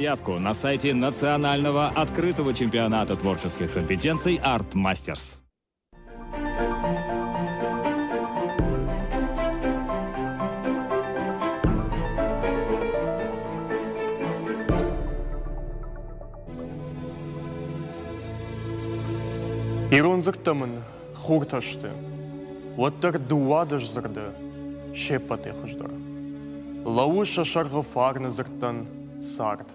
Явку на сайте Национального открытого чемпионата творческих компетенций Art Masters. Иронзыктамын хурташты, оттар дуадыш зырды, шеппаты хыждар. Лауыша шарғы фарны зырттан сард.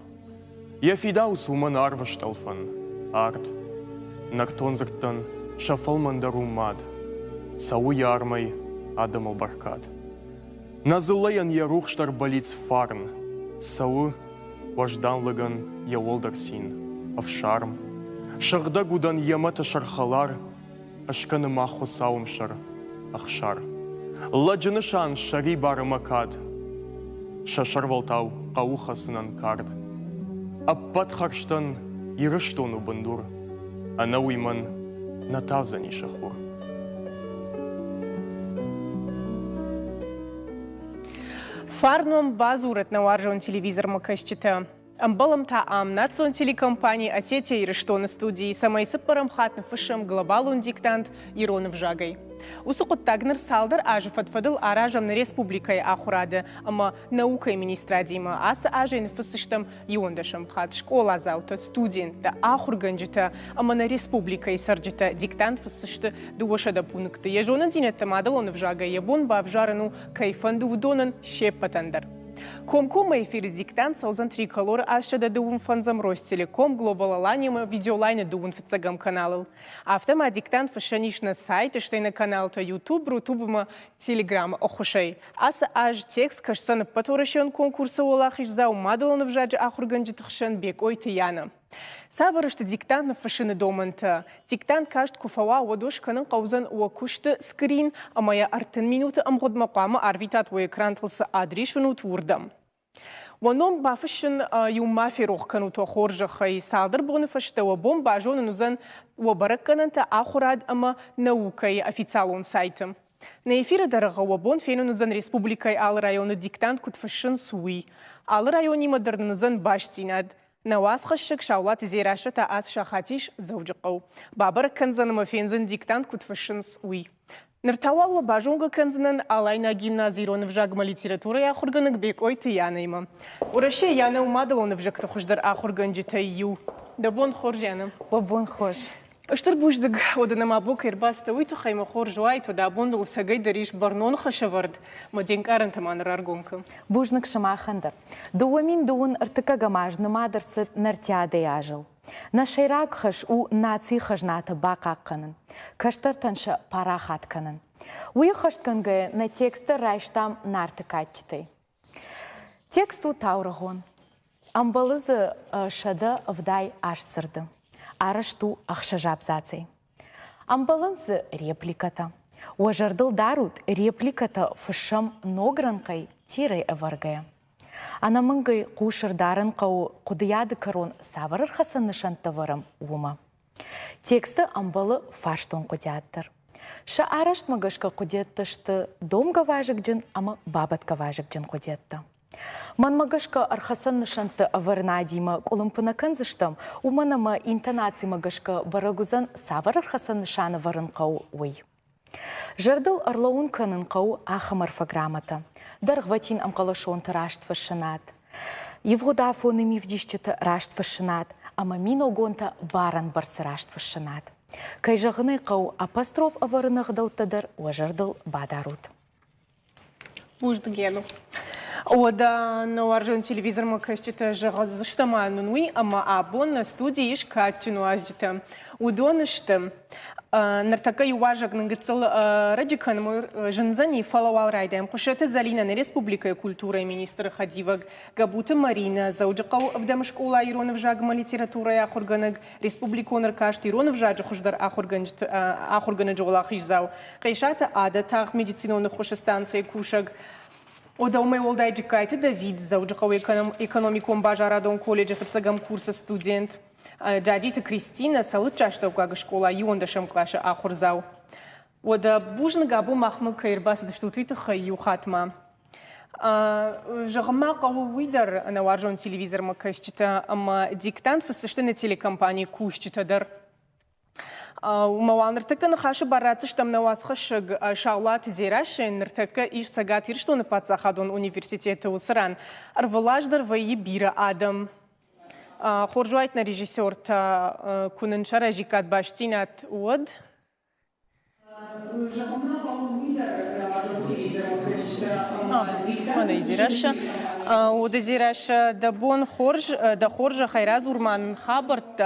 Ефидау суман арвышталфан, ард. Нартон зырттан шафалмандару мад, сау ярмай адамал баркад. Назылаян ярухштар болиц фарн, сау важданлыган яолдар син, авшарм. Шарда гудан ямата шархалар, ашканы маху саумшар, ахшар. Ладжаны шан шари бары макад, шашарвалтау қаухасынан кард. Аппат харштан ирыштону бандур, ана уйман натазани шахур. Фарном базурет на варжон телевизор макашчита. Амбалам та амнацион телекомпании Осетия и Рештона студии самой сыпарам хатны фышам глобалун диктант Иронов жагай. Усукут тагнер салдар ажи фатфадыл аражам на республикой ахурады, ама наукой министрадима, аса ажи нефысыштам юондашам хат школа заута студент да ахурганджита, ама на республикой сарджита диктант фысышты дуошада пункты. Ежонан динетта мадалонов жагай ебон бавжарану кайфанду удонан шеппатандар. Комком эфир диктант саузан триколор ашада дуун фанзам Ростелеком глобалаланима видеолайны дуун фицагам каналыл. Автома диктант фашаниш на сайте, что и на канал то YouTube, рутубыма Telegram охушай. Аса аж текст кашсан патворашен конкурса олахиш за умадалон в жадже ахурганджитхшен бек ойтияна. Саварышты диктант на фашины доманта. Диктант кажд куфава водош канан каузан уакушты скрин, а моя артен минуты амгод мақама арвитат у экран тылса адришвану турдам. Воном бафашин юмафи рохкану то хоржа хай салдар боны фашта вабом бажоны нузан вабараккананта ахурад ама наукай официалон сайтам. На эфире дорога вабон фену нузан республикай ал районы диктант кут фашин суи. Ал райони модерн нузан баштинад. نواس خشك شاولات زيراشة تاعت شاخاتيش زوجقو بابر كنزن مفينزن ديكتانت كنت فشنس وي نرتاوال وباجونغ كنزنن علينا гимназирон вжагма литература я хурганыг бек ойты янайма ураше яна умадалон вжак тохуждар ахурганжита ю да бон хоржяна бон хош Штыр буждыг оданам абук ирбаста уйто хайма хоржуай то да бондул сагай дариш барнон хашавард маденкаран таманыр аргонка Бужнык шамахандар дуамин дуун ыртыка гамажны мадырсы нартяды яжыл Нашайрак хаш у наци хажната бакакканын каштартанша парахатканын Уй хаштканга на тексты райштам нартыкатчытай Тексту таурагон Амбалызы шада вдай ашцырды Арашту ахшажабзацей. Амбалансы репликата. Уажардыл дарут репликата фышам ногранкай тирай эваргая. Анамынгай кушырдарын қау кудыяды карон саварыр хасан нышантаварам ума. Тексты амбалы фаштон кудяттыр. Ша арашт магашка кудеттышты домга важык джин, ама бабатка важык джин кудетты. Ман магашка архасан нышанты аварнадима кулымпынакан зыштам, уманама интонации магашка барагузан савар архасан нышаны варынқау уй. Жардыл арлаун канынқау ахам орфограммата. Даргватин амкалашонты раштва шанат. Евгудафоны мивдишчеты раштва шанат, ама миногонта баран барсы раштва шанат. Кайжағыны қау апостроф аварынағдауттадар уажардыл бадарут. Буждыгену. Ода на варжон телевизор макашчита жага заштаманунуи, ама абон на студии ишкатчину аждита. Удонышты. Нартака юважак нангыцал радикан мой жензани фалавал райдаем. Кушета Залина на республика культура и министра Хадиваг. Габута Марина заужакал в дам школа Иронов жагма литература и ахурганаг. Республиконер кашт Иронов жаджа хуждар ахурганаж олахижзау. Кайшата ада тах медицинонных хушестанции кушаг. Ода умей олдай джикайте Давид заужакал экономиком бажарадон колледжа фацагам курса студент. Джадита Кристина салычашта угага школа юондашам клаша ахурзау. Ода бужн габу махмы кайрбас даштутвита хаю хатма. Жагма кавуидер на варжон телевизор макашчита, ама диктант фасыштыны телекомпании кушчитадыр. Умавалныртыка нахашы баратсы штам навасхашыг шаулат зерашын ныртыка иш сагат ирштоны пацахадон университеты усыран. Арвалаждар вайи бира адам. Хоржуайтна режиссер-та куныншара жикат баштинат уад. Она изираша. Удазираша да бон хорж да хоржа хайраз урман хабарт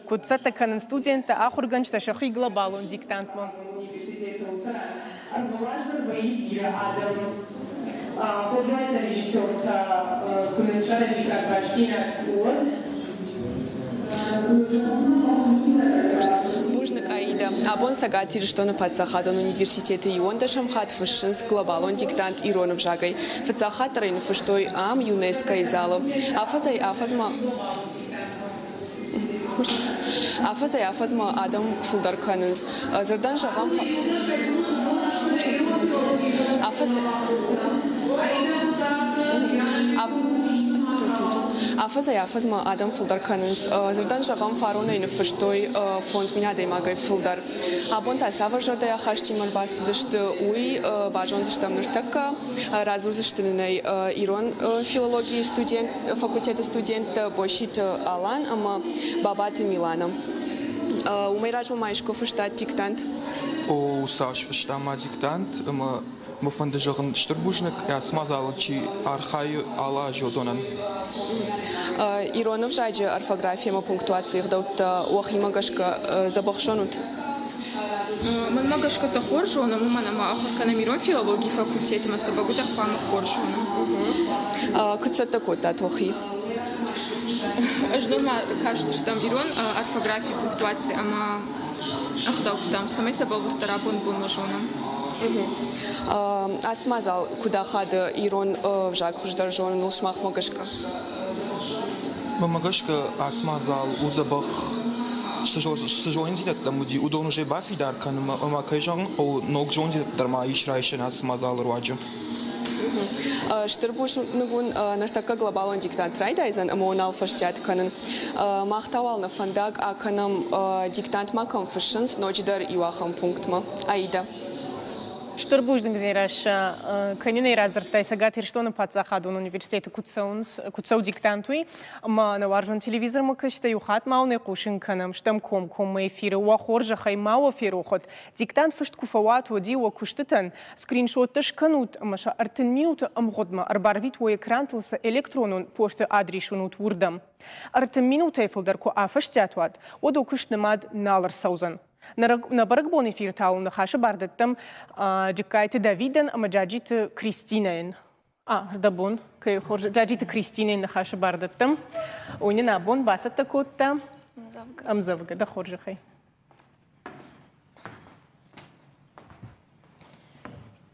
куцата канен студента ахурганч та шахи глобалон диктант мо. Хоржуайтна режиссер-та куныншара жикат баштинат уад. Бужник Аида. Абон сагатир, что на подсахадан университета Ионда Шамхат Фышинс глобалон диктант Иронов Жагай. Фацахат рейн фыштой ам ЮНЕСКО и залу. Афазма Адам Фулдарканенс. Зардан Жагам Афазма Адам Фулдарканенс. Зардан Жагам Фарона и фыштой фонд меня даймагай Фулдар. Абон тасава жордая хаштимар басидышт уй бажон заштамныртака разур заштынай Ирон филологии студент факультета студент бошит Алан ама бабаты Милана. Умайрач мамайшко фыштат диктант. О Саш фыштама диктант ама муфандажагын штырбужник я смазал чи архаю ала жодонан. Иронов жаджи орфография ма пунктуации гдаут уахима гашка забахшонут. Ман магашка захоржона, мана ма ахуркана Мирон филологии факультета ма сабагута пама хоржона. Кыцата кота твахи. Ждома кажется, что там Ирон орфография пунктуации ама ахдау там самой сабагуртара бон мажоном. Асмазал куда хада Ирон в жак хуждар жон нулшмах магашка. Мамагашка асмазал узабах сжонзит там уди удон уже бафидар канма макайжон о ног жонзит дарма ишрайшен асмазал руаджу. Штырбуш нугун наштака глобалон диктант райдайзан амонал фаштят канен махтавал на фандаг а канам диктант макам фашинс ночдар иуахам пунктма Аида. Штырбуждың зейраша каниней разыртай сагатир что на пацахадун университета куцау диктантуй ма на варжон телевизор макашта юхат мауне кушин канам штам ком эфиры уахоржа хаймау эфирухот диктант фышт куфават води уакуштытан скриншот тышканут маша артын минута амгодма арбарвит у экран-тылса электронун почта адресунут урдам артын минута эфилдарку афаштятуат оду куштнамад налар саузан. На барагбон эфир таун на хаша бардаттам джекайте Давиден амаджаджит Кристинен. Дабон кай хорж джаджит Кристинен на хаша бардаттам. Уни на бон басата котта. Амзавга да хорж хай.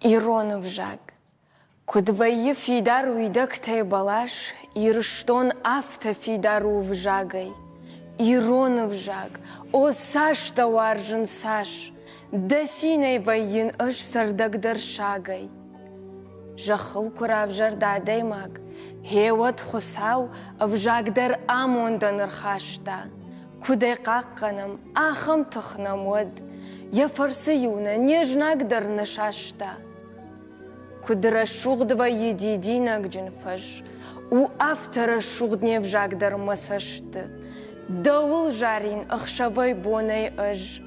Иронов жаг. Кудвайи фидару идак тайбалаш, ирштон авто фидару в жагай. Иронов жаг, о Саш таваржын Саш, дасинай вайын ыш сардагдар шагай. Жахыл курав жардадай маг, хеват хусау авжагдар амондан ырхашта. Кудай қаққаным, ахым тұхнам уад, яфарсыюна нежнагдар нышашта. Кудыра шуғдва едидинак джинфаш, у автора шуғдне вжагдар масашты. Дауыл жарин ықшавай бонай ыж,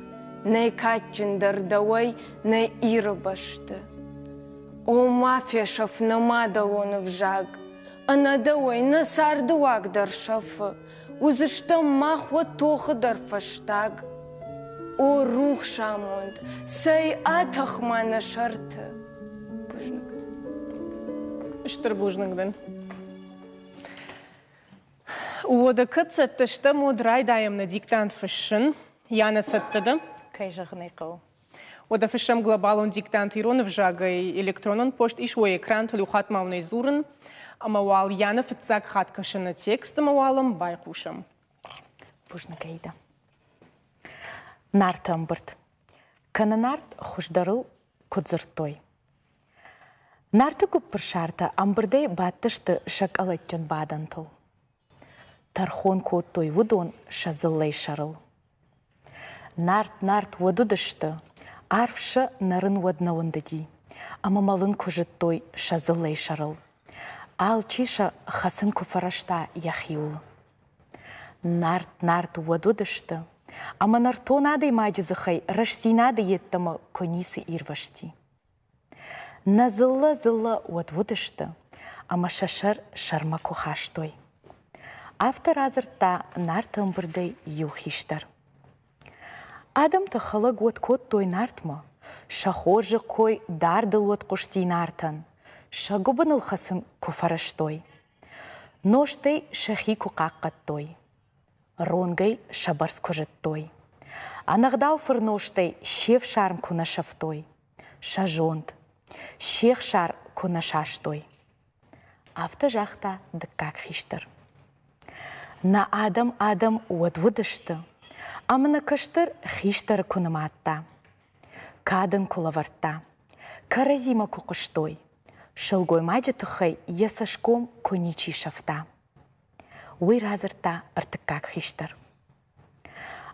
ней катчындар давай, ней иры башты. О мафешав намадалоны вжаг, ана давай насарды вагдар шафы, узыштам махва тоқыдар фаштаг. О рух шамонд, сай атахмана шарты. Штырбужныңдың. Ода кыцатты штаму драйдаем на диктант фышын, яна саттыды. Кай жағынай қау. Ода фышым глобалон диктант Иронов жагай электронон пошт ишвой экран толюхат мавной зурын, амавал яна фыцак хат кашына текст амавалым байқушым. Бужны кайда. Нарты амбырт. Кананарт хуждарыл кудзыртой. Нарты күппір шарты амбырдай баттышты шак алаттен бадантыл. Тархон коттой вудон шазыллай шарыл. Нарт водудышты, арфшы нарын воднауындыди, ама малын күжіттой шазыллай шарыл. Ал чиша хасын күфарашта яхиул. Нарт водудышты, ама нартонадай маджызыхай рашсинады еттімі конисы ирвашти. Назылла водудышты, ама шашар шарма кухаштой. Автор азыртта нарт ымбырдай юхиштар. Адам тахалаг вот кот той нартма, шахожы кой дардыл вот кушти нартан, шагубаныл хасын куфараштой. Ноштай шахи кукаккаттой, ронгай шабарс кожеттой. Анагдау фырноштай шев шарм кунашафтой, шажонт, шех шар кунашаштой. Авто жахта дыккак хиштар. На адам водвудышты. Амына кыштыр хиштары күніматта. Кадын кулаварта. Каразима кукыштой. Шылгой маджы тұхай есашком коничи шафта. Уй разырта артыккак хиштар.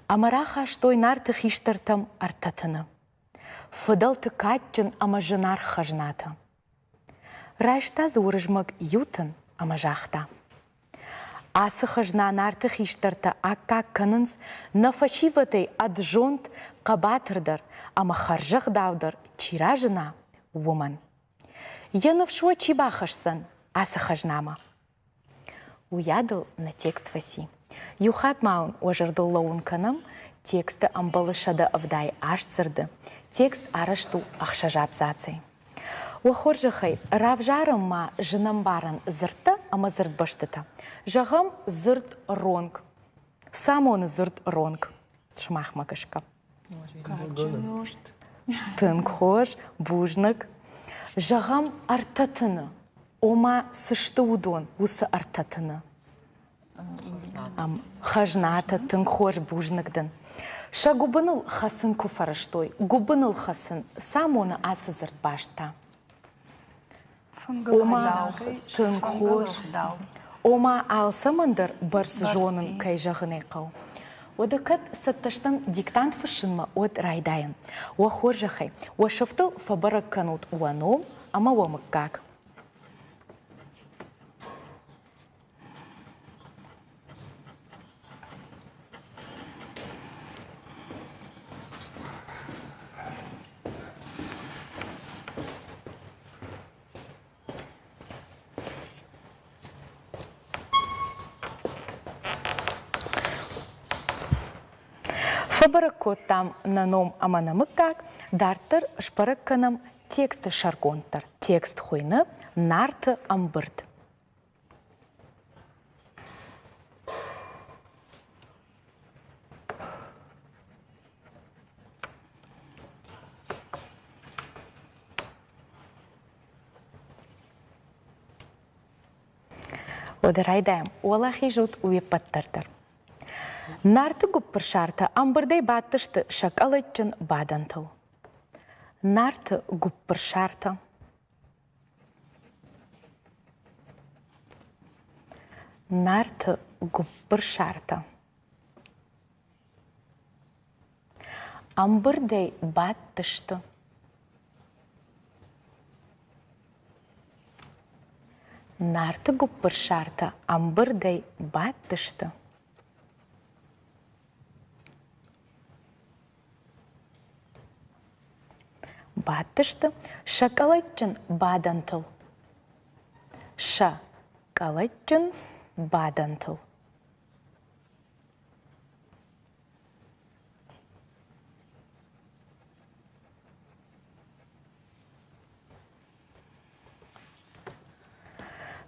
Амара хаштой нарты хиштартым артатыны. Фыдал тыкатчын ама жынар хажната. Райшта зурыжмык ютын ама жахта. Асы хажна нарты хиштарта акка кынынс нафашиватай аджонт қабатырдар, ама харжық даудар чира жына вуман. Янов шо чиба хашсан асы хажнама. Уядыл на текст васи. Юхат маун ожырдыл лоун канам тексты амбалышады авдай ашцырды. Текст арашту ахшажабзацай. Уахоржахай равжарым ма жынам баран зырты, ама зырт баштыта. Жағам зырт ронг. Сам оны зырт ронг. Шмах макышка. Тынк хош, бужнық. Жағам артатыны. Ома сышты удон, усы артатыны. Хажната, тынк хош, бужнықдын. Ша губыныл хасын куфараштой. Губыныл хасын. Сам оны асы зырт башта. Ома тынк хош. Ома алсамындыр барс жонын кай жағын айқау. Одакат сатташтан диктант фышынма от райдайын. Уахор жақай. Уашыфтыл фабарак канут уаном, ама уамыккак. Фабаракот там на ном аманамыккак, дартыр шпаракканам тексты шаргонтар. Текст хойны нарты амбырд. Одырайдаем, олахи жут уеппаттырдыр. Нарты гуппыр шарты амбырдай баттышты шакалытчын бадантыл. Нарты гуппыр шарты. Нарты гуппыр шарты. Амбырдай баттышты. Нарты гуппыр шарты амбырдай баттышты. Баттышты шакалатчын бадантыл. Шакалатчын бадантыл.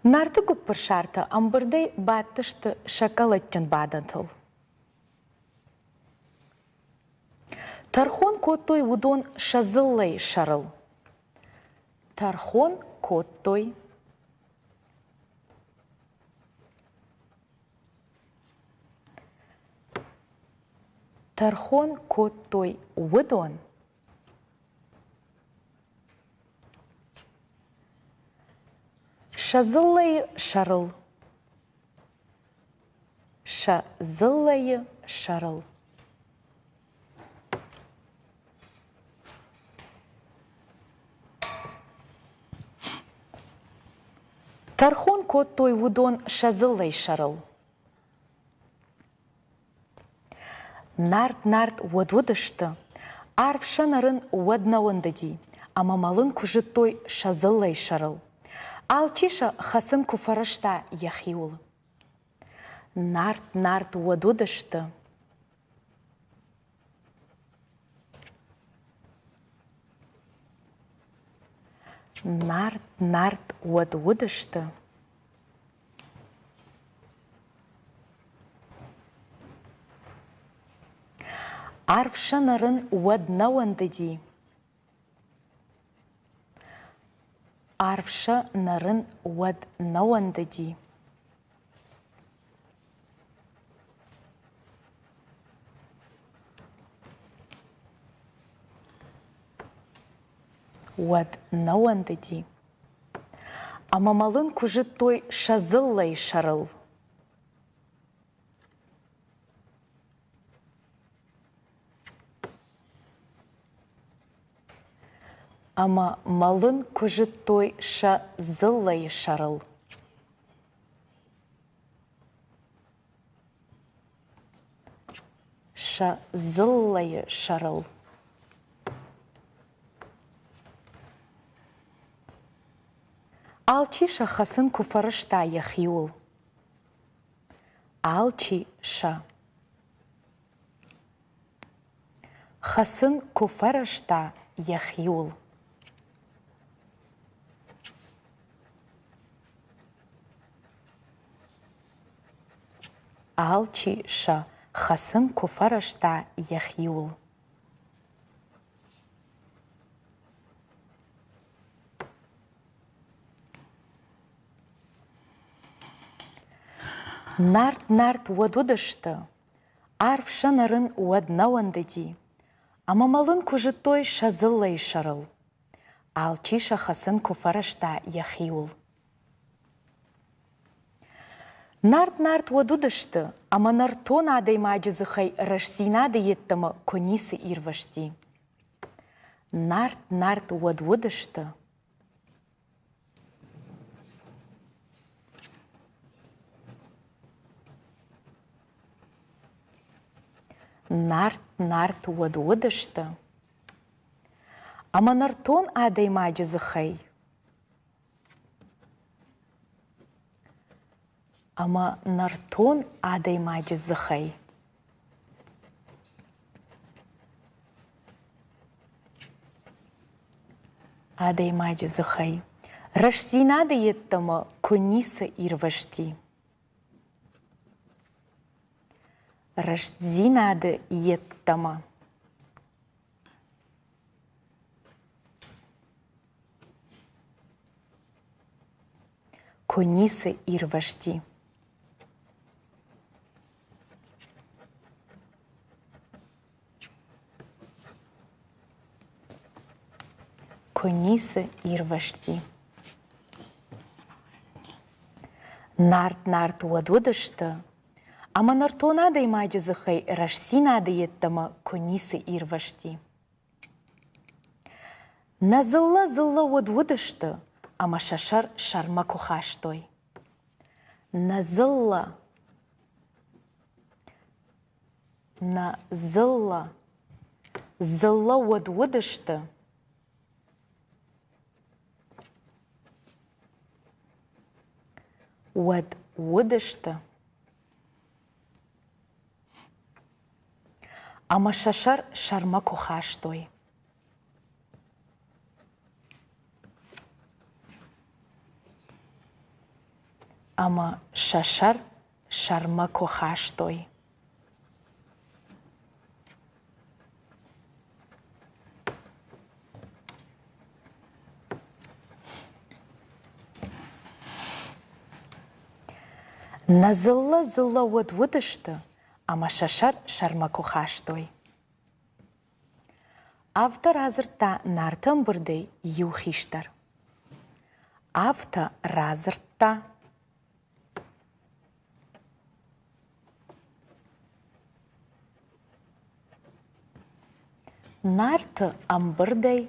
Нарты гуппыр шарты амбырдай баттышты шакалатчын бадантыл. Тархон коттой удон шазыллай шарыл. Тархон коттой. Тархон коттой удон Шазыллайы шарыл. Шазыллайы шарыл. Тархон кот той вудон шазыллай шарыл. Нарт уад-удышты, арв шанарын уаднауындади, ама малын кужы той шазыллай шарыл. Алтиша хасын куфарашта яхиул. Нарт уад-удышты. Нарт уад-удышты. Арв шанарын уаднауындади. Арв шанарын уаднауындади. Уаднауындади. Ама малын кужы той шазыллай шарыл. Ама малын кужы той шазыллай шарыл. Шазыллай шарыл. Алтиша хасын куфарышта яхиул. Алтиша хасын куфарышта яхиул. Алтиша хасын куфарышта яхиул. Нарт уадудышты, арв шанарын уаднауындади, ама малын кужы той шазыллай шарыл. Алтиша хасын куфарышта яхиул. Нарт уадудышты, ама нартон адай маджызыхай рашсинады еттімі конисы ирвашти. Нарт уадудышты. Нарт уадудышты. Ама нартон адай маджызыхай. Ама нартон адай маджызыхай. Адай маджызыхай. Рашсинады еттімі конисы ирвашти. Рашдзинады еттімі. Конисы ирвашти. Конисы ирвашти. Нарт уадудышты, ама нартон адай маджызыхай рашсинады еттімі конисы ирвашти. Назылла уадудышты, ама шашар шарма кухаштой. Назылла уадудышты, уадудышты, ама шашар шарма кухаштой. Ама шашар шарма кухаштой. Назылла уадудышты, ама шашар шарма кухаштой. Автор азырта нартын бұрдей юхиштар. Авто разыртта. Нарты амбырдай.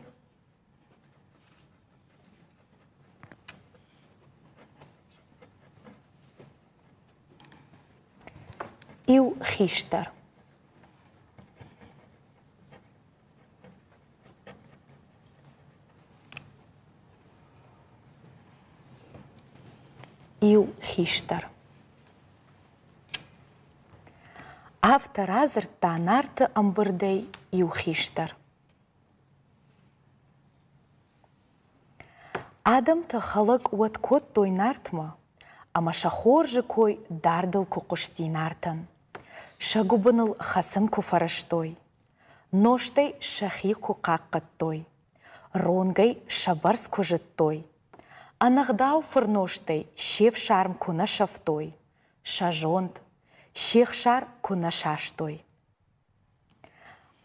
Иу хиштар. Иу хиштар. Автор азыртта нарты амбырдай иу хиштар. Адамты халық уат кот той нартма, ама шахоржы кой дардыл кукушти нартын. Шагубыныл хасын куфарыштой, ноштай шахи кукаққыттой, ронгай шабарс кужыттой. Анагдау фырноштай шев шарм куна шафтой, шажонт, шех шар куна шаштой.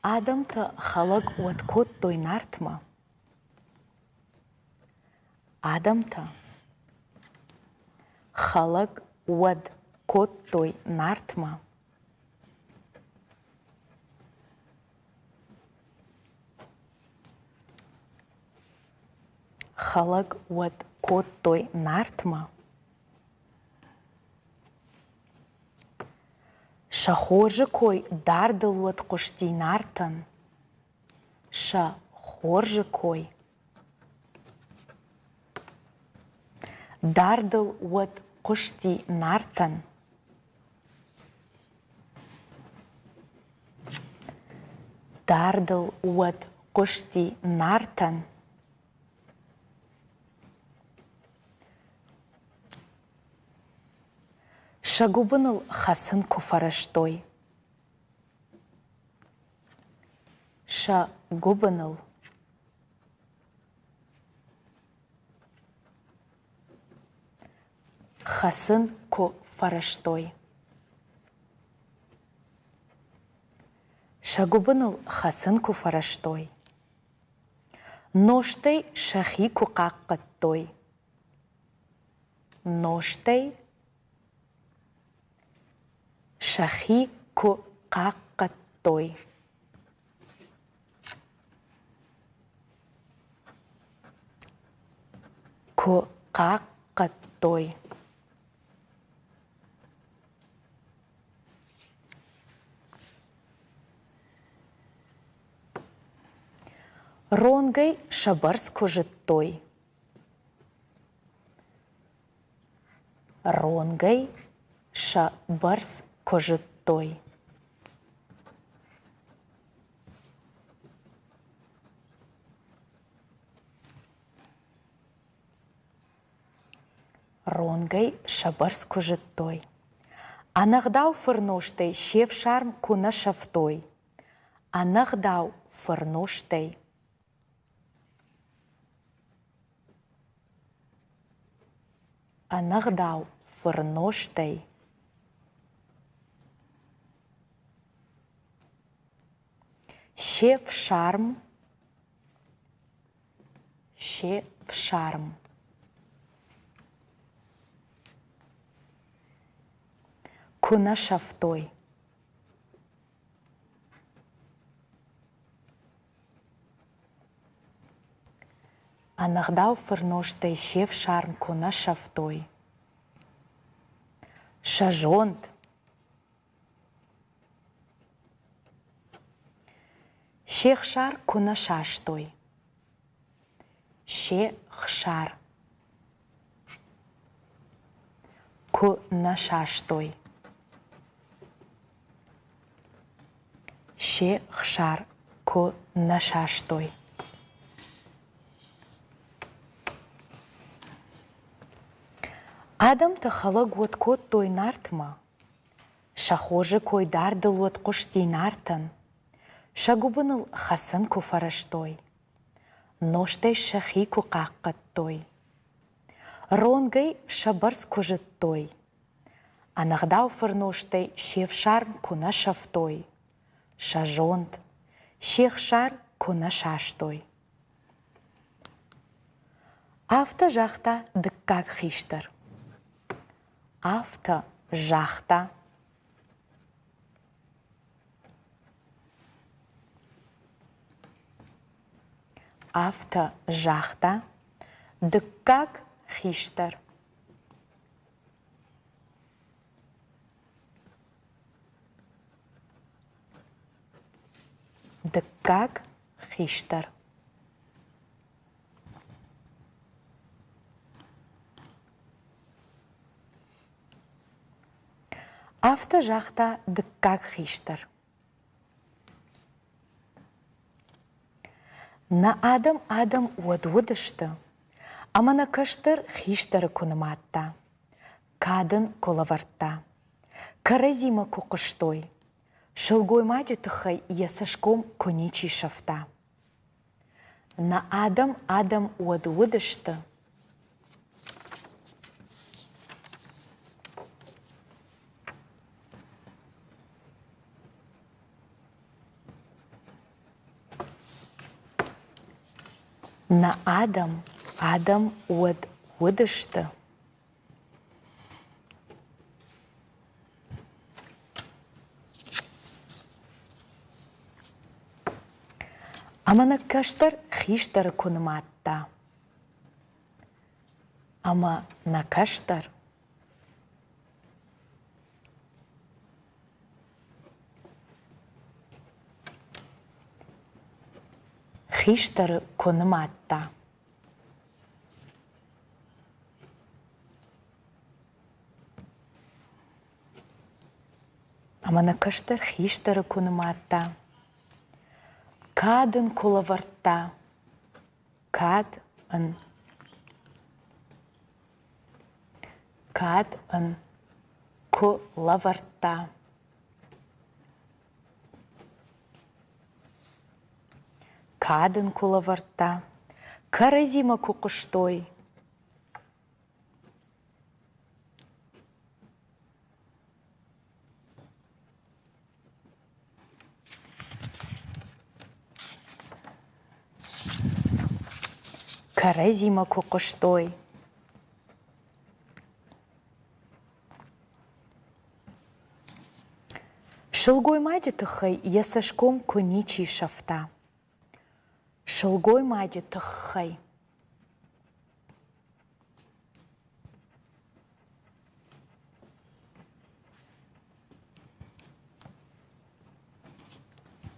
Адамты халық уат кот той нартма, Адамты халық уат кот той нартма, халық уат кот той нартма, шахоржы кой дардыл уат кушти нартын, шахоржы кой дардыл уат кушти нартын, дардыл уат кушти нартын, шагубыныл хасын куфарыштой, шагубыныл хасын куфарыштой, шагубыныл хасын куфарыштой, ноштай шахи куқаққыттой, ноштай шахи куқаққыттой, куқаққыттой. Ронгай шабарс кужыттой, ронгай шабарс кужыттой, ронгай шабарс кужыттой. Анагдау фырноштай шев шарм куна шафтой, анагдау фырноштай анагдау фырноштай шев шарм куна шафтой, анагдау фырноштай шев шарм куна шафтой, шажонт, шех шар куна шаштой, шех шар куна шаштой, шех шар куна шаштой. Адамты халық уат кот той нартма, шахоржы кой дардыл уат кушти нартын, шагубыныл хасын куфарыштой, ноштай шахи куқаққыттой, ронгай шабарс кужыттой, анагдау фырноштай шев шарм куна шафтой, шажонт, шех шар куна шаштой. Авто жақта дыққақ хиштыр. Авто жақта. Авто жақта дыққақ хиштыр. Дыққақ хиштыр. Авто жақта дыққақ хиштыр. На адам уад-удышты, амана каштыр хиштары күніматта, кадын колавартта, каразима куқыштой, шылгой маджетыхай ясашком коничи шафта. На адам уад-удышты, на адам уад-удышты. Амана каштар хиштары күніматта. Ама на каштар. Хиштары күніматта. Амана каштар хиштары күніматта. Кадын колавартта. Кадын колавартта. Кадын колавартта. Каразима куқыштой. Каразима куқыштой. Шылгой мадетыхай ясашком коничи шафта. Шылгой мадетыхай.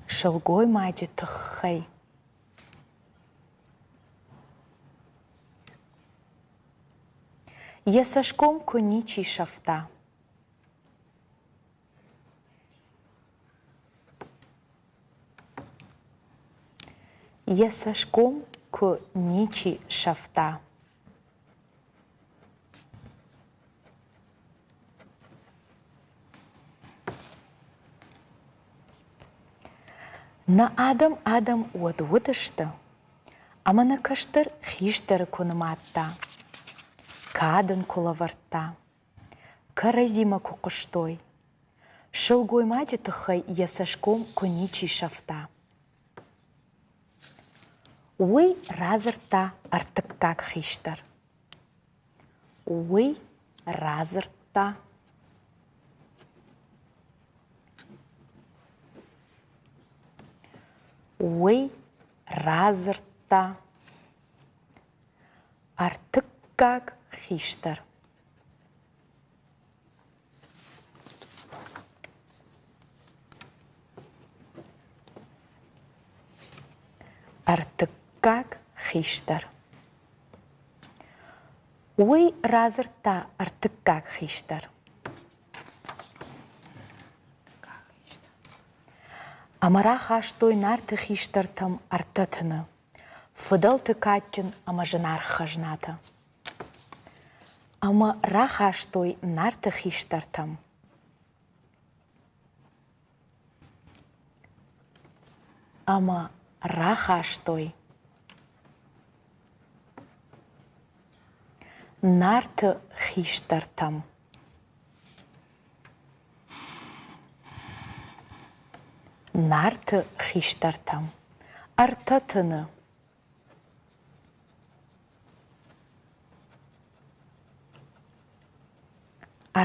Шылгой мадетыхай. Ясашком коничи шафта. Ясашком коничи шафта. На адам уад-удышты, амана каштыр хиштары күніматта. Кадын колавартта. Каразима куқыштой. Шылгой мадетыхай ясашком коничи шафта. Уй разырта артыққақ хиштар. Уй разырта. Уй разырта. Артыққақ хиштар. Артыққақ хиштар. Уй разырта артыққақ хиштар. Амара хаштой нарты хиштартам артатыны. Фыдал тыкатчын амажынар хажната. Ама рахаштой нарты хиштартам. Ама рахаштой нарты хиштартам. Нарты хиштартам. Артатыны.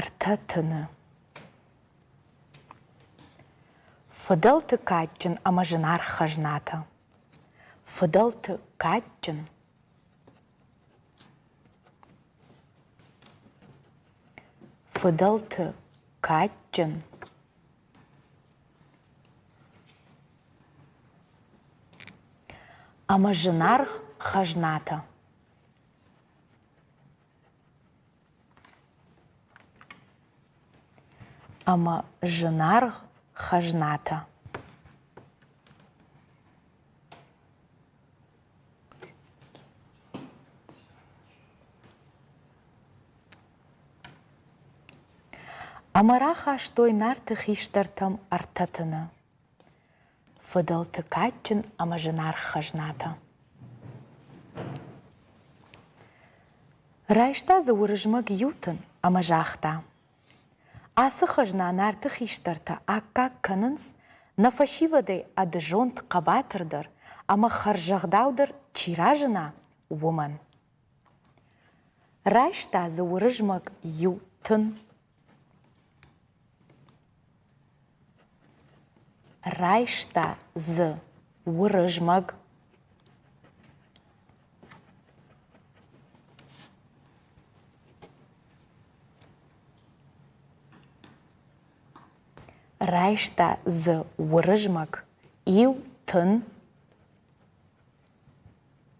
артатыны. Фыдылты катчын амажынар хажната. Фыдылты катчын. Фыдылты катчын. Амажынар хажната. Амажынар хажната. Амараха аштой нарты хиштартам артатыны. Фыдылты катчын амажынар хажната. Райшта заурыжмык ютын амажахта. Асы хажна нарты хиштарта, акка канынс на фашивадай адыжонт қабатырдыр, ама харжағдаудыр чиражына уман. Райшта заурыжмык ютын. Райшта з урыжмаг. Райшта з урыжмаг. Ил тын.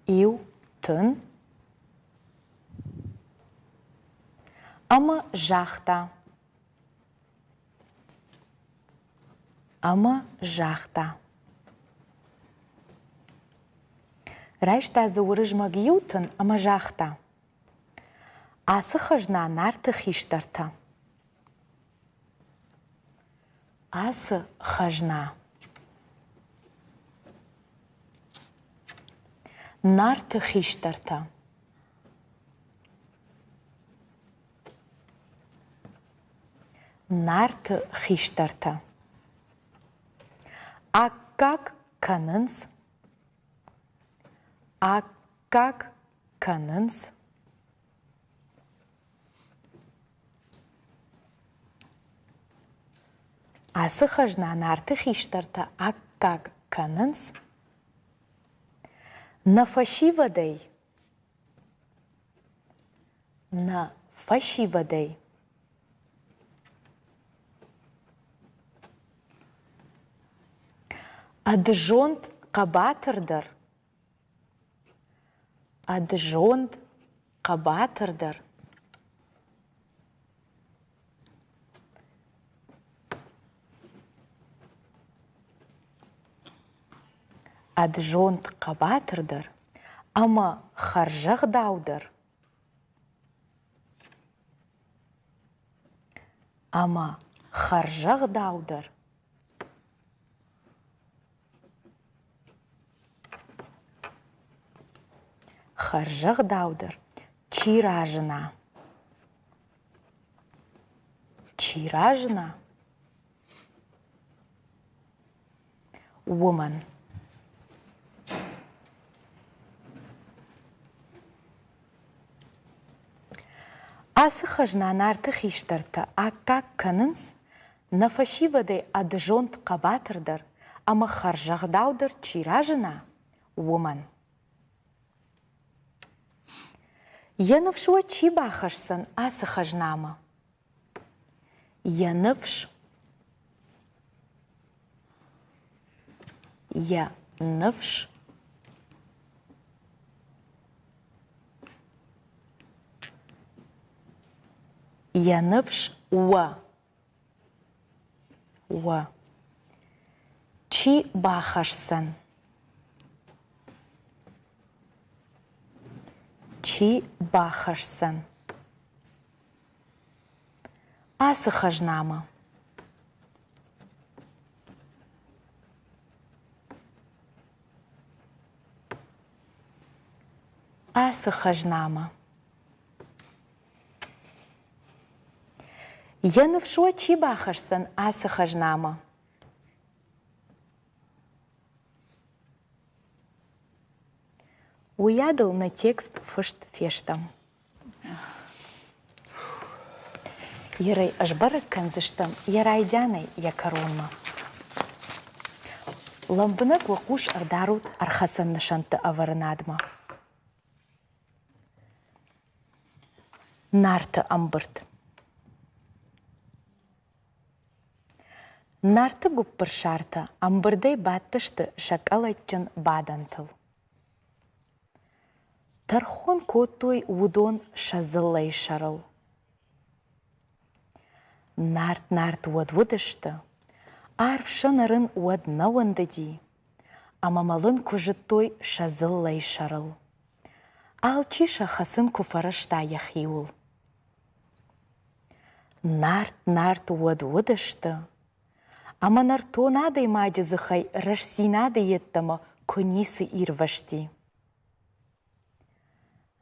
Ил тын. Ама жахта. Ама жахта. Райшта за урыжмаг ютын ама жахта. Асы хажна нарты хиштарта. Асы хажна. Нарты хиштарта. Нарты хиштарта. А как канынс? А как канынс? Асы хажна нарты хиштарта, а как канынс? На фашивадай. На фашивадай. Адыжонт қабатырдыр. Адыжонт қабатырдыр. Адыжонт қабатырдыр. Ама харжағдаудыр. Ама харжағдаудыр. Харжағдаудыр. Чиражына. Чиражына. Woman. Асы хажна нарты хиштарта, а как канынс? На фашивадай адыжонт қабатырдыр, ама харжағдаудыр чиражына. Woman. Янывш уачи бахашсан асы хажнама. Янывш. Янывш. Янывш уа. Уа. Чи бахашсан. Чи бахашсан. Асы хажнама. Асы хажнама. Янывшуа чи бахашсан асы хажнама. Уядал на текст фышт фештам. Ерай ажбары канзыштым, ерайдяной якаронма. Ламбынак вакуш ардарут архасан нышанты аварынадма. Нарты амбырт. Нарты гуппыр шарты, амбырдай баттышты шакалайтчын бадантыл. Тархон коттой удон шазыллай шарыл. Нарт уад-вудышты, арф шынырын уад-науандади, амамалын кужыттой шазыллай шарыл. Алчи шахасын куфарышта яхиул. Нарт уад-вудышты, аманар тонадай маджызыхай рашсинадай еттама конисы ирвашти.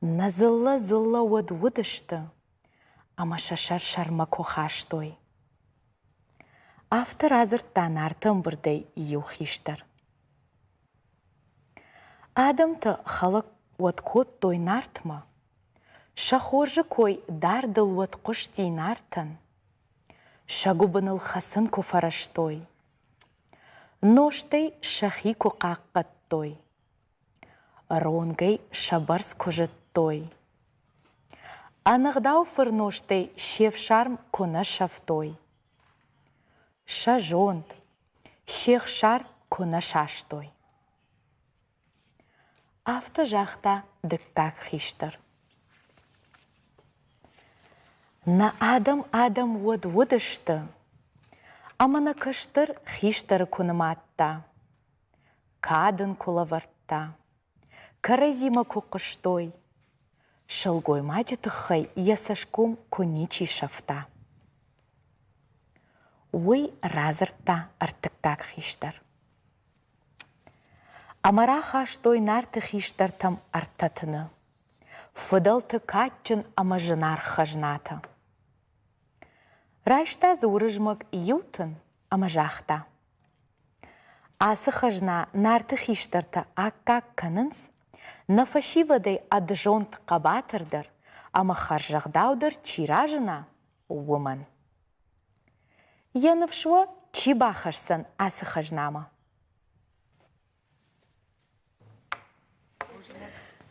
Назылла уад-вудышты, ама шашар шарма кохаштой. Автор азырттан артым бірдей юхиштар. Адамты халық уад кот той нартма, шахоржы кой дардыл уад қошти нартын, шагубыныл хасын куфараштой, ноштай шахи куқаққаттой, ронгай шабарс кужыттой. Анығдау фырноштай шев шарм куна шафтой. Шажонт, шех шар куна шаштой. Авто жақта дыққақ хиштар. На адам уад-вудышты, амана кыштыр хиштары куныматта. Кадын кулавартта, каразима куқыштой. Шылгой маджытықхай ясашком коничи шафта. Уй разыртта артықтақ хиштар. Амара хаштой нарты хиштар там артатыны. Фыдалты катчын амажынар хажната. Райшта заурыжмык ютын амажахта. Асы хажна нарты хиштарта аккак канынс, на фашивадай аджонт қабатырдыр, ама харжағдаудар чиражына уыман. Енывшуа чи бахашсан асы хажнама.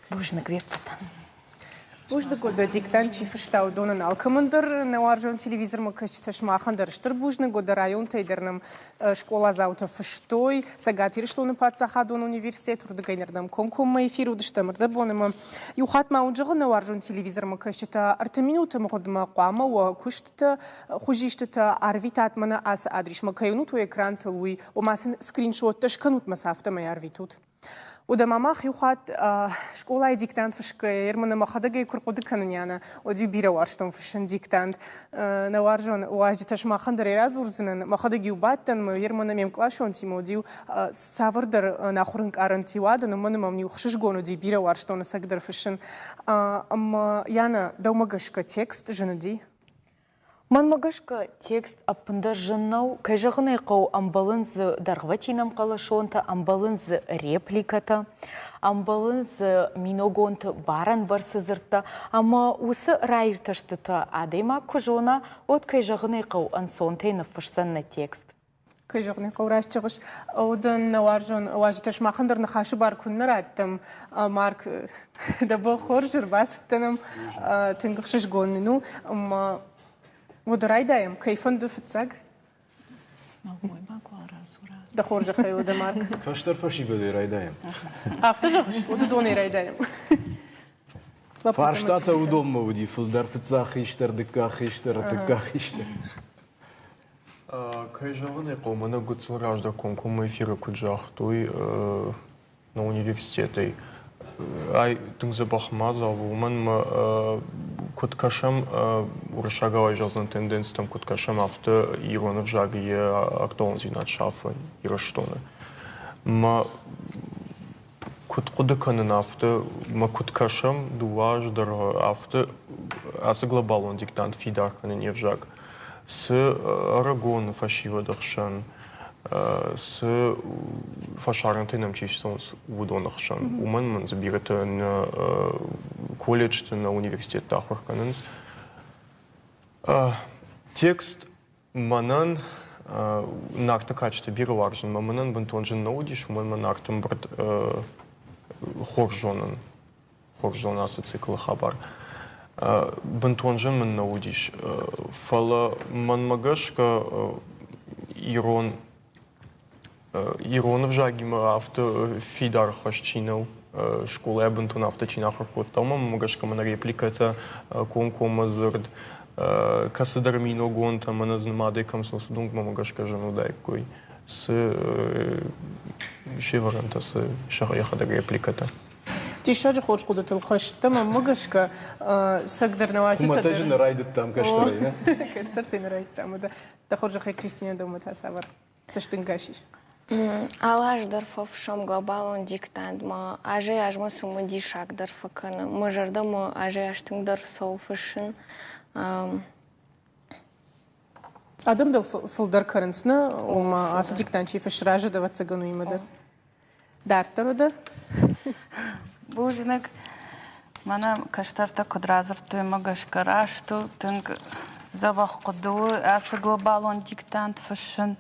Бужнық веппатан. Бужды года диктант чифыштау донын алкымындыр, науаржон телевизор мыкачтыш махандар штыр бужны года район тейдерным школа заута фыштой, сагат ирштоны патсаха дон университет урдыгайнердым комкомма эфир удыштымырды бонымы. Юхат маунжығы науаржон телевизор мыкачты арты минуты мғыдыма қуама уа күштіті, хужиштіті арвитатманы асы адриш макайынут у экран тылуй, омасын скриншотты шканут масафтымай арвитут. Удамамах юхат школа диктант фышка, ермана махадагай куркуды кануняна, оди бира варштом фышын диктант. Наваржон уажиташ махандар эразурзынын, махадаги убаттан, мы ермана мем клашон тимо, дию савардар нахурынк арантивада, но мы мам не ухшишгону ди бира варштона сагдар фышын. Яна даумагашка текст женуди. Манмагашка текст апында жыннау, кайжағынай қау амбалынз дарғватинам қалашонта, амбалынз репликата, амбалынз миногонты баран барсызырта, ама усы райырташтыта адайма күжона от кайжағынай қау ансонтайны фышсан на текст. Кайжағынай қау рашчығыш, одан наваржон уажиташ мақындарны қашы бар күннер аттым, марк дабы қор жүр басыттыным тыңғықшыш гоныну, ودرايدايم كيف ندفتك؟ ده خورج خي وده مارك. كاشتر فشي بدي رايدايم. أفتجش وده دوني رايدايم. فارشتاتا ودوم ودي فلدر فتزاخ يشتر دكاخ يشتر دكاخ يشتر. كيجاوني قومنا قلت لراجدا كونكم эфира куджах той на университете. Ай тыңзабахмаза вуман Куткашам уршагалай жазан тенденциям Куткашам авто Иронов жаги актуален зинат шафа Ироштоны. Ма Куткудыканын авто ма Куткашам дуаж дар авто асы глобалон диктант фидарканын евжаг. С Арагон фашива дахшан. С фашарантыном чишсон удонахшан. Уман забирает на колледж, на университет тахварканынс. Текст манан нарта качты бирваржын, манан бентонжын наудиш, манан нартым брат хоржонын асы цикл хабар. Бентонжын мен наудиш. Фала ман магашка Иронов жагима авто фидар хашчинал школа ебентон авто чинахар коттама магашка мана репликата конкомазырд касадармино гонта мана знамаде камсо судунг магашка жанудай кой с шеваранта с шахаяхада репликата. Тишаджи хочешь куда-то лхаш, там магашка сагдер наватица. Кумата же нарайдет там каштарай, да? Каштарты нарайдет там, да. Та хочешь хай Кристина дома та савар. Ты что гашишь? Алаш дърфа в шум глобален диктант, ма аже аж ма сума дишак дърфа къна. Ма жарда ма аже аж тънг дърсол фъшен. Адам дъл фълдър кърънсна, ома аз диктанчи фъш ража да вацъгано има дър. Дартаро дър? Бужинек, мана каштарта кодразърто има гашкарашто, тънг завах коду, аз глобален диктант фъшен.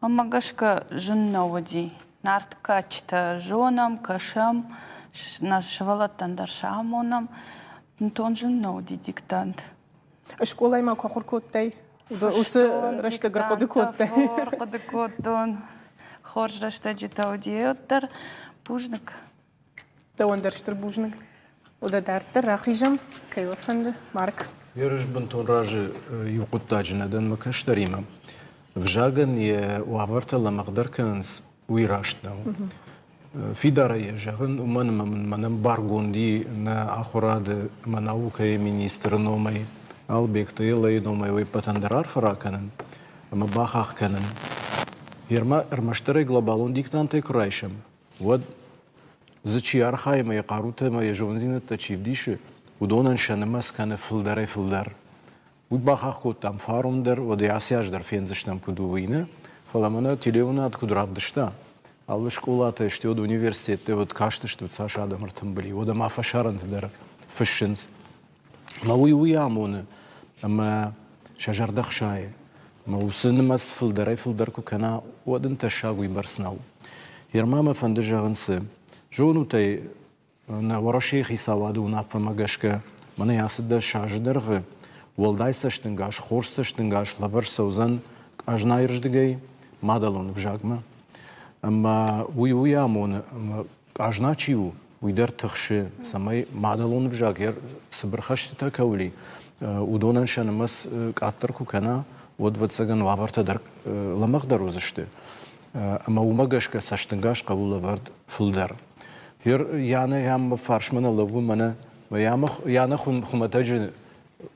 Магашка женноводи, нарт качта женам, кашам, нашвала тандаршамонам, тон женноводи диктант. Школа има кохор коттай, усы рашта гракоды коттай. Гракоды коттон, хорж рашта джитаудиоттар, бужник. Да он дарштар бужник. Ода дартар рахижам, кайвафанды, Марк. Ярыш бентон ражи юкуттаджина дан макаштарима. Вжаган je uavartala maqdarkans uiraštnau. Fidara je žagan, manam bargundi na ahurade manauka je ministra nomai, albekta je lai nomai vai patandarar farakanan, ama bahaq kanan. Irmaštare globalon diktante kuraišam. Wad zači arhaima je qarutama je žonzinata čivdiše, udonan šanamas kana fildar. Udbahaq kotam farumder ve de asyajdar fenzishtam kuduina. Falamana telefonat kudravdishta. Al школата ще от университета от кашта ще от Саша да мъртъм били. Ода ма фашарант дър фъшенс. Ма уи амуна. Ама шажардах шае. Ма усън мас филдър кукана оден ташагу и барснал. Ирмама фандържаган се. Жонутай на варашехи саваду нафа магашка. Мана ясыда шаждъргы. Волдай същингаш, хор същингаш, лавър саузан, аж най-ръждегай, мадалон в жагма. Ама уи амон, аж начиу, уидър тъхше, самай мадалон в жаг, ер събърхащи такаули. Удонан шанамас каттър кукана, отвъд съган лавърта дър, ламах дър узъще. Ама умагашка същингаш каву лавър филдър. Ер яна ям фаршмана лаву мана, яна хуматаджи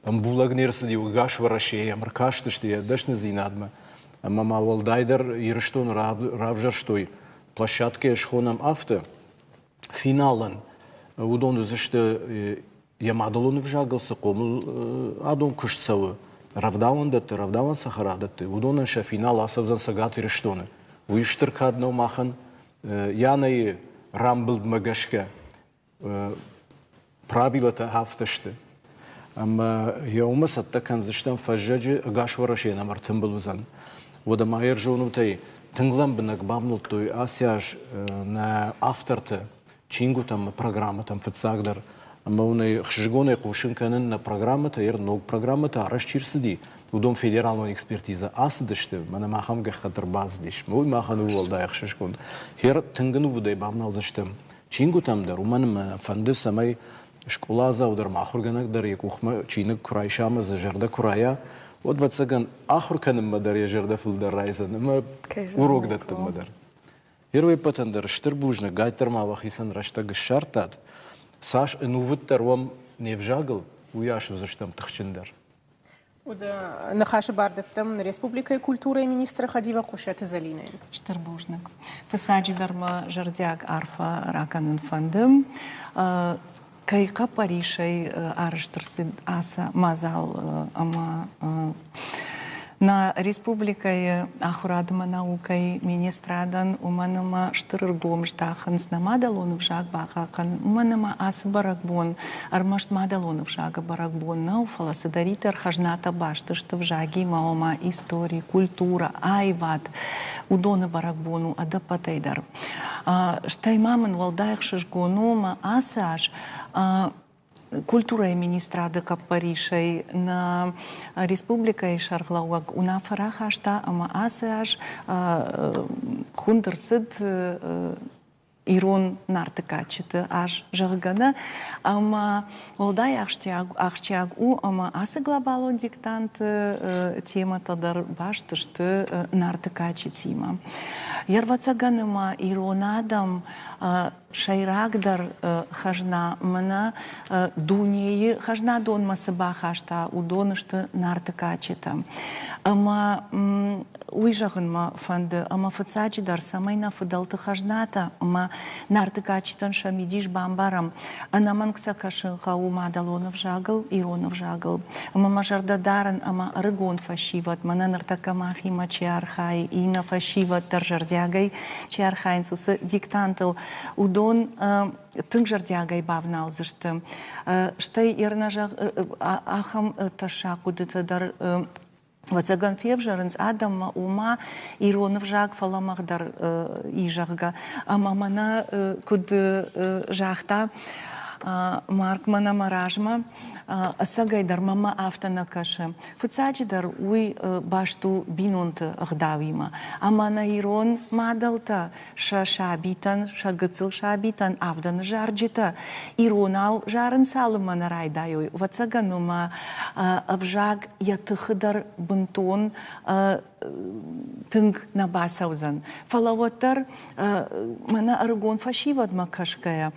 Амбулаг нерсади угаш варашея, маркашта ще я дъжна зинадма. Ама мавалдайдър ирштон равжар штой. Площадка ешхонам авто. Финалан. Удон защо ямадалон вжагал са комл адон кушцава. Равдаван сахарадате. Удонан ша финал асавзан сагат ирштона. Уиштъркаднал махан. Яна е рамбълд магашка. Правилата автъще. Ама яума саттакан заштан фажаджи агашвараши на мартъмбалузан. Вода майер жонутай тънглам бнак бамнутой асяж на авторта чингутам програматам фацагдър. Ама унай хжигоне кушинканен на програмата ер ног програмата арашчир сиди. Удом федерална експертиза ас дъще, мана махам гахатър баздиш. Мой махан увалда яхшашкон. Хер тънгanu водай бамнал заштам. Чингутам дар уман фанды самай школа удар махурганак дар якухма чиник курайшама за жарда курая отват саган ахурканым мадар я жарда филдар райзан ма урок даттым мадар Первый патан дар штырбужна гайтер мавахисан рашта гшартат саш энувыттар вам не вжагал уяш заштам тахчиндар Ода нахаша бардаттам Республика и культура и министра Хадива Кушета Залинен. Штырбужник. Фацаджи дарма жардяг арфа раканын фандым. Кайка Паришей араштырсы аса мазал ама На республикой охурадма наукой министрадан уманама штырыргом ждахын снамадалонов жаг бахакан уманама асы баракбон армашт мадалонов жага баракбон науфала садаритер хажната башты что в жаги маома истории культура айват удона баракбону адапатейдар штаймамын валдаях шашгонума асаш культура и министрада Каппаришей на республика и Шарлауак уна фарахашта ама асаш хундерсид ирон нартыкачыты аж жагана ама олдай ахчаг у ама асы глобалон диктант тема тадар баштышты нартыкачы тима ярвацаганыма иронадам шайрагдар хажна мына дунеи хажна дон масыба хашта удонышты нартыкачыта ама уйжагынма фанды ама фыцачыдар самайна фыдалты хажната ама нартыкачытан шамидиш бамбарам анаман ксакашынха умадалонов жагыл иронов жагыл ама мажардадаран ама рыгон фашиват мана нартакамахима чиархай ина фашиват таржардягай чиархайн сусы диктантыл удон тыңжардягай бавнал зышты штай ирнажаг ахам таша кудытадар Вацаган февжарынс адама ума иронов жаг фаламагдар ижагга амамана куд жахта маркмана маражма асагайдар мама автана каша фуцачидар уй башту бинонт гдавима амана ирон мадалта шашабитан шагыцыл шабитан авдан жарджита иронал жарын салымана райдайой вацаганума авжаг ятыхыдар бунтон тынг на басаузан фалавоттар мана аргон фашивад макашкая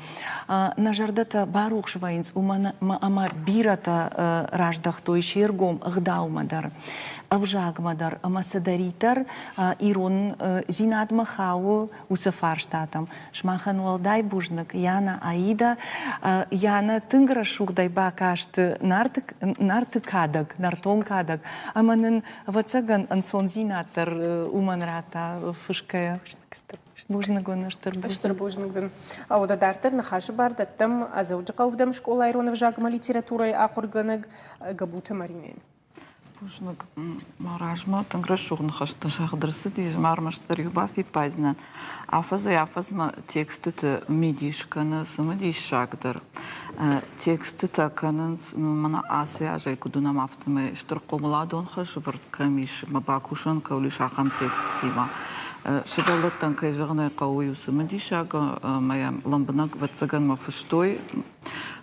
на жардата барух швайнц умана ама бирата раждах той шергом гдаумадар авжагмадар ама садаритар ирон зинад махау усафарштатам шмахан валдай бужнак яна аида яна тынгра шугдай бакашт нартыкадак нартонкадак аманын вацаган ансон зинатар уманрата фышкая бужнагон штырбужнагдын аудадартыр нахашы бар даттым азауджы қауфдам школа айронов жагма литературой ахурганыг габуты маринен Бужнаг маражма тангра шугн хашта шахдырсы диж мармаштар юбафи пайзнан афазма тексты мидишканы сымыдиш шагдар тексты таканын мана асия жай кудунам автымы штырқомладон хаш вард камиш мабакушан каулиш ахам текст тима Шибалоттан кай жагнай кауyu сымыдишага моя ламбнаг вацаган мафыштой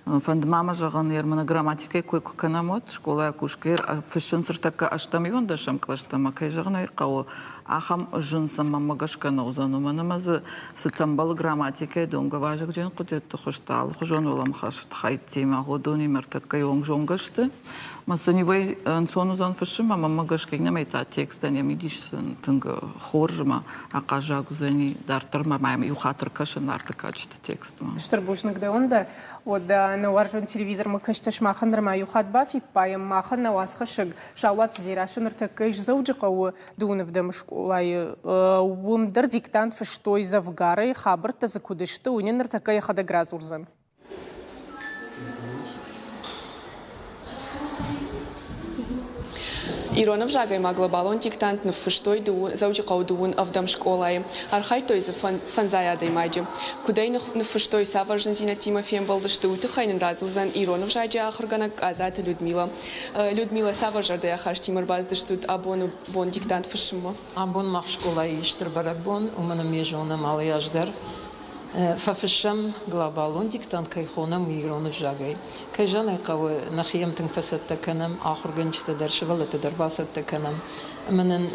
Фанд мама жаган ермана грамматикой кой канамот школа кушкер фишин сыртака аштамион дашам клаштама кай жагнай кау ахам жынсам мамагашкана узанумана мазы сытамбал грамматикой донга важык жен кудетті хуштал хужон олам хашт хайт тема годони мертаккай оңжонгашты Масонивай сон узан фишима мамагашкай немайта текстан ямидиш тынга хоржма акажа гузани дартырма маям юхатыр кашын нартыкачты текстма Штырбужнагда онда ода на варжон телевизор макашташ махандар ма юхат бафи паям махан на васхашыг шаулат зирашын ртакайш зауджикау дунавдам школай умдар диктант фиштой завгары хабарта закудышты унен ртакай хадаграз урзан Иронов жагай ма глобалон диктант на фыштой зауджи қаудуын авдам школай. Архай той за фанзая даймайджи. Кудай на фыштой саваржен зина Тимофеем балдышты утыхайнын разузан Иронов жайджи ахырганак азата Людмила. Людмила саваржар да яхаш Тимор баздыштут абону бон диктант фышыма. Абон мах школай иштыр барак бон, умана межона малаяждар. ففشم глобалон диктант кайхонам Иронов жагай. Кайжан айқавы нахиям тыңфасат таканам, ахыр гынчты даршывал это дарбасат таканам. Манын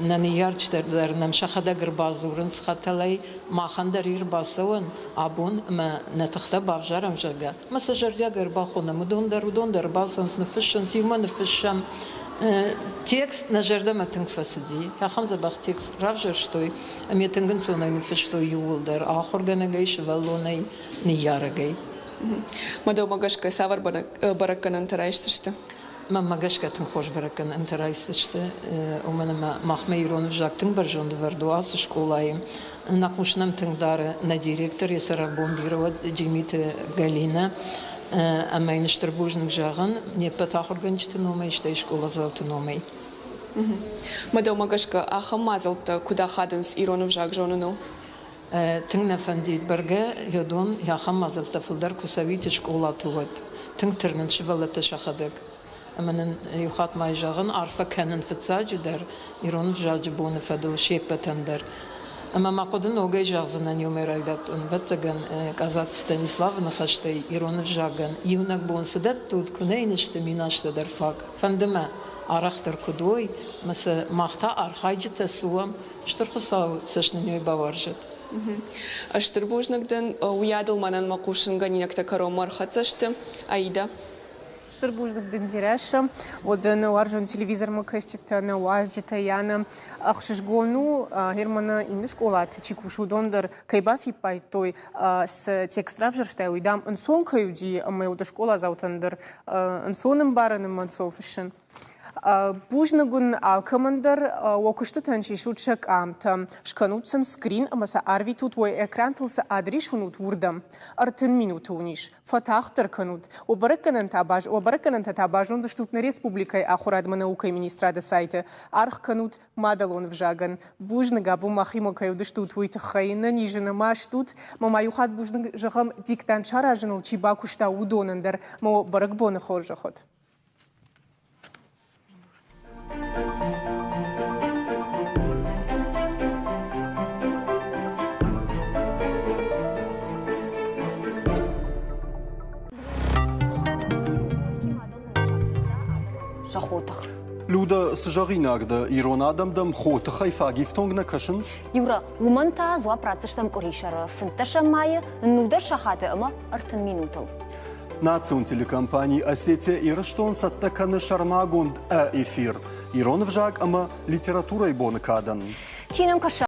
нанiyarчтар дарнам шахада гырбазурын схаталай махандар ирбасауын абон ма натахта бавжарам жага. Масажардя гырбахонам удондар басанс нафышан сигма нафышам текст на жардама тыңфасыди. Тахам забах текст равжар штой, а мне тыңгынцонай нафыштой юлдар, ахыр ганагай шывалонай ниярагай. Мадау магашка савар бараканан тарайштышты. ما قشكت خوش بركن أنت رئيسشت ومن ما خميرون فجاكتن برجون دفردواس شكولاي ناقوش نمتن دار نديريكتر يسربون بيرو جيميت قالينا أما ينشتربوج نجاغن نيبتاخر جنجت نومي يشتي شكولا زوت نومي مدو مقشكا أخم مازلت كدا خادنس إيرون فجاك جوننو تنگنا فندید برگه یادون یا خم مازلت فلدر کسویت شکولا توت تنگ ترنن شولت شخدک امن یخات ما یجاغن عرفه کنن فتساج در ایران جاجبون فدل شیپ تندر اما ما قدن اوگه جاغزنن یوم رایدات اون وتگن کازات ستانیسلاو نخشته ایران جاغن یونک بون سدت تود کنه نشته میناشته در فاق فندما عرختر کدوی مثل ماختا عرخایجت سوام شترخصاو سشننیوی باورجت Штырбужнагден уядыл манан макушын ганинакта каромар хацашты Аида. Штырбужнагден зиряша, одна варжон телевизор макастита на уажита яна ахшишгону германа инна школат чикушу дондер кайбафи пайтой с текстравжерштай уйдам ансон каюди амеуда школа заутандер ансоным бараным мансофишен. Бужнагун алкамандър окуштатън шишучък амта шканутсън скрин амаса арвитут уе екраntılsa adrişunut vurdam artın minutuniş fatahtar kanut обаракананта табажон заштутна республикай ахурадма наукай министрада сайта арх канут мадалон вжаган бужнага бумахимо каюдыштут уйты хайна нижина маштут мамаюхат бужнаг жахам диктан чаражыныл чибакушта удонандар мо баракбоны хоржахот. Люда сжагинагда иронадамдам хотахай фагифтонгна кашынс? Юра, уманта зла працештам коришара финташа майя нуда шахаты ама артын минутал. Национ телекомпании Осетия и Раштон саттаканы шармагунд эфир. Ирон вжаг ама литературой бонкадан. Чинам каша